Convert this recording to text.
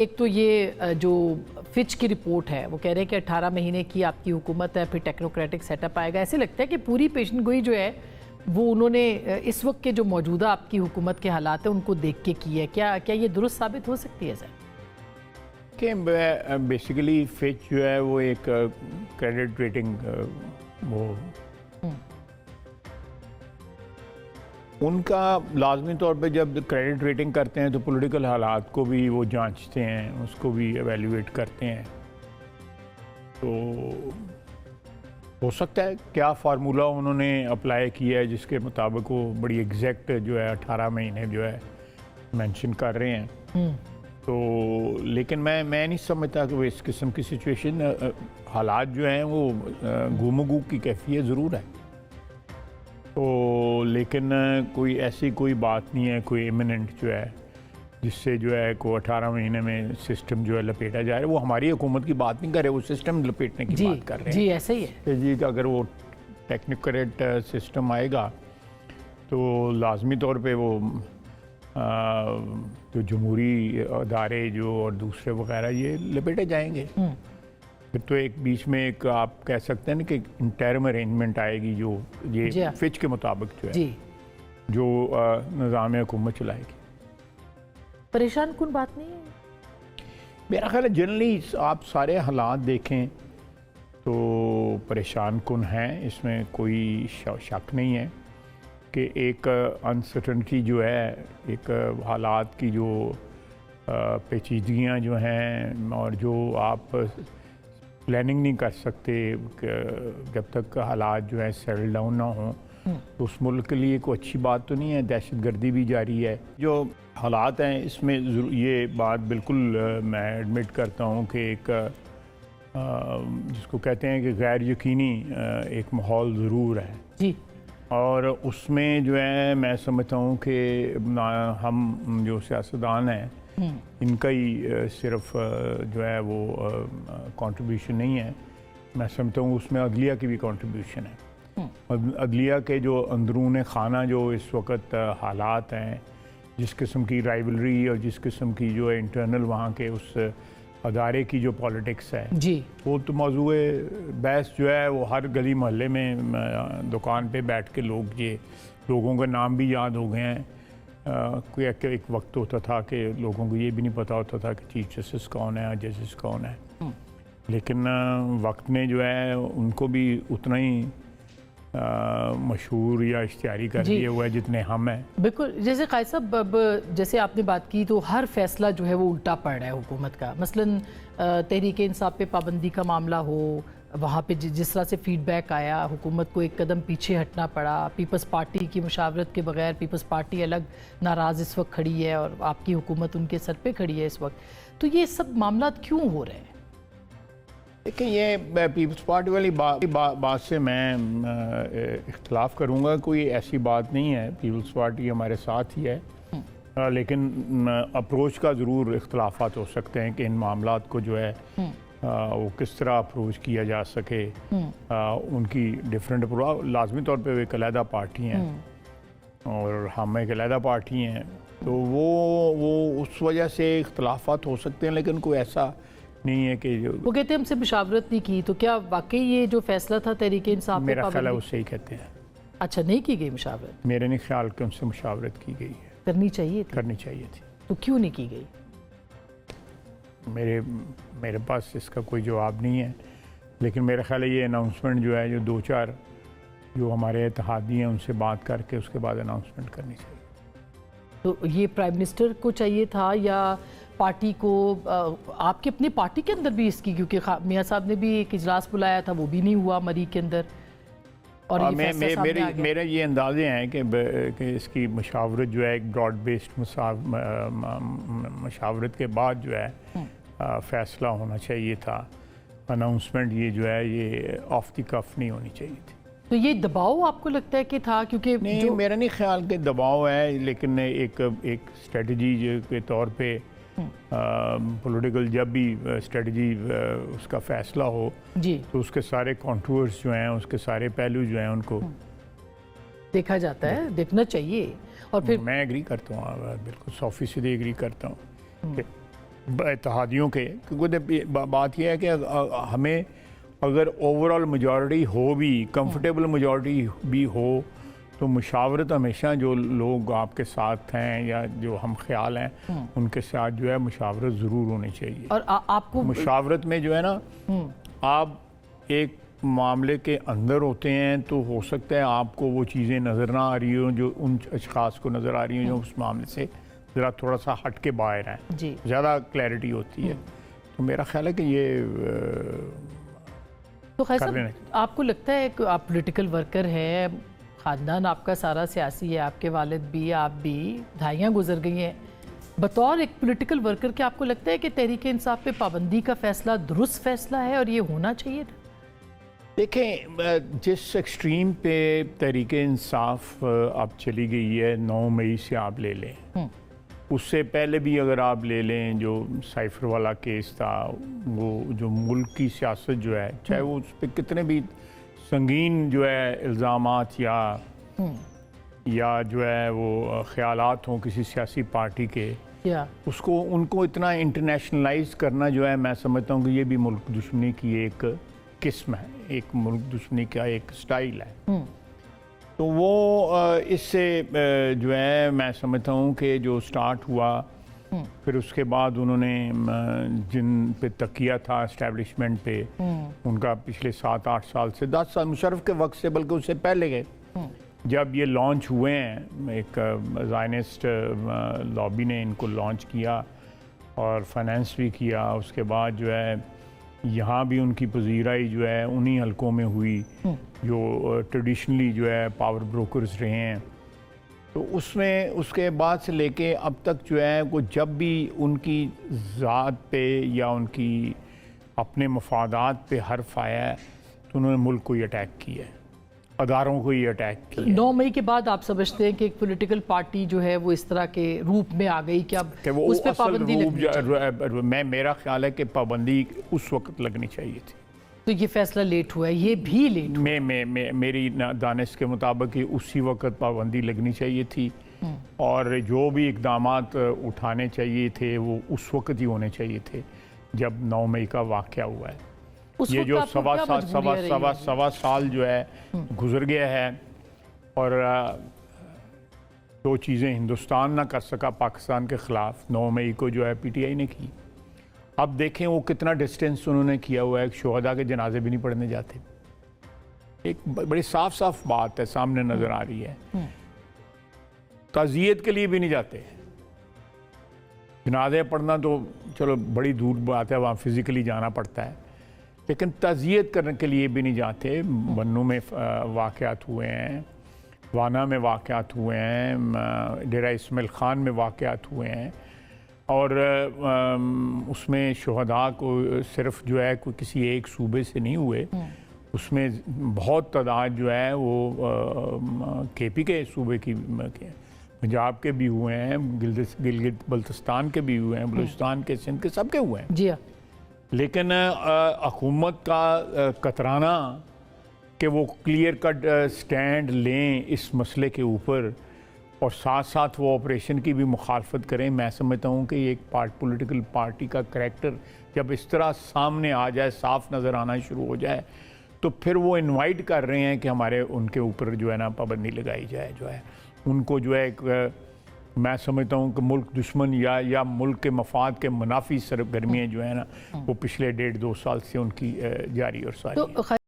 एक तो ये जो फिच की रिपोर्ट है वो कह रहे हैं कि 18 महीने की आपकी हुकूमत है, फिर टेक्नोक्रेटिक सेटअप आएगा। ऐसे लगता है कि पूरी पेशन गोई जो है वो उन्होंने इस वक्त के जो मौजूदा आपकी हुकूमत के हालात हैं उनको देख के की है। क्या ये दुरुस्त साबित हो सकती है सर? कि बेसिकली फिच जो है वो एक क्रेडिट रेटिंग वो उनका लाजमी तौर पे जब क्रेडिट रेटिंग करते हैं तो पॉलिटिकल हालात को भी वो जांचते हैं, उसको भी एवेल्युएट करते हैं। तो हो सकता है क्या फार्मूला उन्होंने अप्लाई किया है जिसके मुताबिक वो बड़ी एग्जैक्ट जो है 18 महीने जो है मेंशन कर रहे हैं। तो लेकिन मैं नहीं समझता कि वो इस किस्म की सिचुएशन हालात जो हैं वो गुमगू की कैफियत ज़रूर है। तो लेकिन कोई बात नहीं है, कोई इमिनेंट जो है जिससे जो है को 18 महीने में सिस्टम जो है लपेटा जा रहा है। वो हमारी हुकूमत की बात नहीं कर रहे, वो सिस्टम लपेटने की बात कर रहे हैं। जी ऐसा ही है कि जी अगर वो टेक्नोक्रेट सिस्टम आएगा तो लाजमी तौर पे वो जो जमहूरी अदारे जो और दूसरे वगैरह ये लपेटे जाएंगे। फिर तो एक बीच में एक आप कह सकते हैं ना कि इंटरम अरेंजमेंट आएगी जो ये फिच के मुताबिक जो है जो निज़ाम हुकूमत चलाएगी। परेशान कुन बात नहीं है मेरा ख्याल है। जनरली आप सारे हालात देखें तो परेशान कुन हैं, इसमें कोई शक नहीं है कि एक अनसर्टनिटी जो है, एक हालात की जो पेचीदगियाँ जो हैं और जो आप प्लानिंग नहीं कर सकते जब तक हालात जो है सेटल डाउन ना हों, तो उस मुल्क के लिए कोई अच्छी बात तो नहीं है। दहशतगर्दी भी जारी है। जो हालात हैं इसमें ये बात बिल्कुल मैं एडमिट करता हूँ कि एक जिसको कहते हैं कि गैर यकीनी एक माहौल ज़रूर है जी। और उसमें जो है मैं समझता हूँ कि हम जो सियासतदान हैं इनका ही सिर्फ जो है वो कंट्रीब्यूशन नहीं है। मैं समझता हूँ उसमें अदलिया की भी कंट्रीब्यूशन है। अदलिया के जो अंदरून खाना जो इस वक्त हालात हैं, जिस किस्म की राइवलरी और जिस किस्म की जो है इंटरनल वहाँ के उस अदारे की जो पॉलिटिक्स है जी, वो तो मौजूद बहस जो है वो हर गली मोहल्ले में दुकान पे बैठ के लोगों के नाम भी याद हो गए हैं। कोई एक वक्त होता था कि लोगों को ये भी नहीं पता होता था कि चीफ जस्टिस कौन है, जस्टिस कौन है। लेकिन वक्त ने जो है उनको भी उतना ही मशहूर या इश्तिहारी कर दिए हुआ है जितने हम हैं। बिल्कुल। जैसे कायद साहब अब जैसे आपने बात की तो हर फैसला जो है वो उल्टा पड़ रहा है हुकूमत का। मसलन तहरीक इंसाफ पे पाबंदी का मामला हो, वहाँ पे जिस तरह से फीडबैक आया हुकूमत को एक कदम पीछे हटना पड़ा। पीपल्स पार्टी की मुशावरत के बगैर पीपल्स पार्टी अलग नाराज़ इस वक्त खड़ी है और आपकी हुकूमत उनके सर पे खड़ी है इस वक्त। तो ये सब मामला क्यों हो रहे हैं? देखिए ये पीपल्स पार्टी वाली बात से मैं इख्तलाफ करूँगा। कोई ऐसी बात नहीं है, पीपल्स पार्टी हमारे साथ ही है। लेकिन अप्रोच का ज़रूर इख्तलाफात हो सकते हैं कि इन मामलात को जो है वो किस तरह अप्रोच किया जा सके। उनकी डिफरेंट अप्रोच लाजमी तौर पे वो एक अलहदा पार्टी हैं और हम एक अलहदा पार्टी हैं, तो वो उस वजह से इख्तलाफात हो सकते हैं। लेकिन कोई ऐसा नहीं है कि वो कहते हैं हमसे मुशावरत नहीं की। तो क्या वाकई ये जो फैसला था तहरीक इंसाफ, मेरा ख्याल है वो सही कहते हैं। अच्छा, नहीं की गई मुशावरत? मेरे नहीं ख्याल कि उनसे मुशावरत की गई है। करनी चाहिए थी। करनी चाहिए थी। तो क्यों नहीं की गई? मेरे पास इसका कोई जवाब नहीं है। लेकिन मेरा ख्याल है ये अनाउंसमेंट जो है जो 2-4 जो हमारे इत्तेहादी हैं उनसे बात करके उसके बाद अनाउंसमेंट करनी चाहिए। तो ये प्राइम मिनिस्टर को चाहिए था या पार्टी को? आपके अपनी पार्टी के अंदर भी इसकी, क्योंकि मियाँ साहब ने भी एक इजलास बुलाया था, वो भी नहीं हुआ मरी के अंदर और ये मेरे ये अंदाजे हैं कि इसकी मशावरत जो है एक ब्रॉड बेस्ड मशावरत के बाद जो है फैसला होना चाहिए था। अनाउंसमेंट ये जो है ये ऑफ द कफ नहीं होनी चाहिए थी। तो ये दबाव आपको लगता है कि था? क्योंकि नहीं, मेरा नहीं ख्याल कि दबाव है, लेकिन एक स्ट्रेटजी के तौर पे पॉलिटिकल जब भी स्ट्रेटजी उसका फैसला हो जी, तो उसके सारे कॉन्टूर्स जो हैं, उसके सारे पहलू जो हैं उनको देखा जाता है, देखना चाहिए। और फिर मैं एग्री करता हूँ, बिल्कुल 100% एग्री करता हूँ कि इत्तेहादियों के, क्योंकि बात यह है कि हमें अगर ओवरऑल मेजॉरिटी हो भी, कंफर्टेबल मेजॉरिटी भी हो, तो मुशावरत हमेशा जो लोग आपके साथ हैं या जो हम ख्याल हैं उनके साथ जो है मुशावरत ज़रूर होनी चाहिए। और आपको मुशावरत में जो है ना, आप एक मामले के अंदर होते हैं तो हो सकता है आपको वो चीज़ें नज़र ना आ रही हो जो उन अशख़ास को नज़र आ रही हो जो उस मामले से ज़रा थोड़ा सा हट के बाहर हैं, जी ज़्यादा क्लैरिटी होती है। तो मेरा ख्याल है कि ये तो खैर साहब, आपको लगता है कि आप पॉलिटिकल वर्कर हैं, ख़ानदान आपका सारा सियासी है, आपके वालिद भी, आप भी, दहाइयाँ गुजर गई हैं, बतौर एक पॉलिटिकल वर्कर क्या आपको लगता है कि तहरीक इंसाफ पे पाबंदी का फ़ैसला दुरुस्त फ़ैसला है और ये होना चाहिए था? देखें, जिस एक्सट्रीम पे तहरीक इंसाफ अब चली गई है, 9 मई से आप ले लें, उससे पहले भी अगर आप ले लें, जो साइफर वाला केस था, वो जो मुल्क की सियासत जो है, चाहे वो उस पर कितने भी संगीन जो है इल्ज़ामात या जो है वो ख्यालात हों किसी सियासी पार्टी के, उसको उनको इतना इंटरनेशनलाइज करना जो है, मैं समझता हूँ कि ये भी मुल्क दुश्मनी की एक किस्म है, एक मुल्क दुश्मनी का एक स्टाइल है। तो वो इससे जो है मैं समझता हूँ कि जो स्टार्ट हुआ, फिर उसके बाद उन्होंने जिन पे तकिया था इस्टेब्लिशमेंट पे, उनका पिछले 7-8 साल से 10 साल मुशर्रफ के वक्त से, बल्कि उससे पहले के जब ये लॉन्च हुए हैं, एक ज़ायनिस्ट लॉबी ने इनको लॉन्च किया और फाइनेंस भी किया। उसके बाद जो है यहाँ भी उनकी पजीराई जो है उन्हीं हलकों में हुई जो ट्रेडिशनली जो है पावर ब्रोकर्स रहे हैं। तो उसमें उसके बाद से लेके अब तक जो है वो जब भी उनकी ज़ात पे या उनकी अपने मफादात पे हर्फ आया है तो उन्होंने मुल्क को ही अटैक किया है, अदारों को ही अटैक किया। 9 मई के बाद आप समझते हैं कि एक पॉलिटिकल पार्टी जो है वो इस तरह के रूप में आ गई कि अब उस पर पाबंदी लगनी चाहिए? मेरा ख्याल है कि पाबंदी उस वक्त लगनी चाहिए थी। तो ये फैसला लेट हुआ है, ये भी लेट हुआ। मेरी दानिश के मुताबिक उसी वक्त पाबंदी लगनी चाहिए थी और जो भी इकदामात उठाने चाहिए थे वो उस वक्त ही होने चाहिए थे जब 9 मई का वाक़या हुआ है। ये जो सवा साल जो है गुजर गया है और दो चीज़ें हिंदुस्तान ना कर सका पाकिस्तान के ख़िलाफ़, 9 मई को जो है PTI ने की। अब देखें वो कितना डिस्टेंस उन्होंने किया हुआ है, शोहदा के जनाजे भी नहीं पढ़ने जाते। एक बड़ी साफ साफ बात है, सामने नज़र आ रही है। ताज़ियत के लिए भी नहीं जाते, जनाजे पढ़ना तो चलो बड़ी दूर बात है, वहाँ फिज़िकली जाना पड़ता है, लेकिन ताज़ियत करने के लिए भी नहीं जाते। बन्नू में वाक़यात हुए हैं, वाना में वाक़यात हुए हैं, डेरा इस्माइल ख़ान में वाक़यात हुए हैं और उसमें शोहदा को सिर्फ जो है कोई किसी एक सूबे से नहीं हुए, उसमें बहुत तादाद जो है वो KP के सूबे की, पंजाब के भी हुए हैं, गिलगित बल्तिस्तान के भी हुए हैं, बलूचिस्तान के, सिंध के, सब के हुए हैं। जी हाँ। लेकिन हुकूमत का कतराना कि वो क्लियर कट स्टैंड लें इस मसले के ऊपर और साथ साथ वो ऑपरेशन की भी मुखालफत करें, मैं समझता हूँ कि एक पॉलिटिकल पार्टी का करैक्टर जब इस तरह सामने आ जाए, साफ नज़र आना शुरू हो जाए, तो फिर वो इनवाइट कर रहे हैं कि हमारे उनके ऊपर जो है ना पाबंदी लगाई जाए, जो है उनको जो है एक, मैं समझता हूँ कि मुल्क दुश्मन या मुल्क के मफाद के मुनाफी सरगर्मियाँ जो है ना वो पिछले 1.5-2 साल से उनकी जारी और सारी।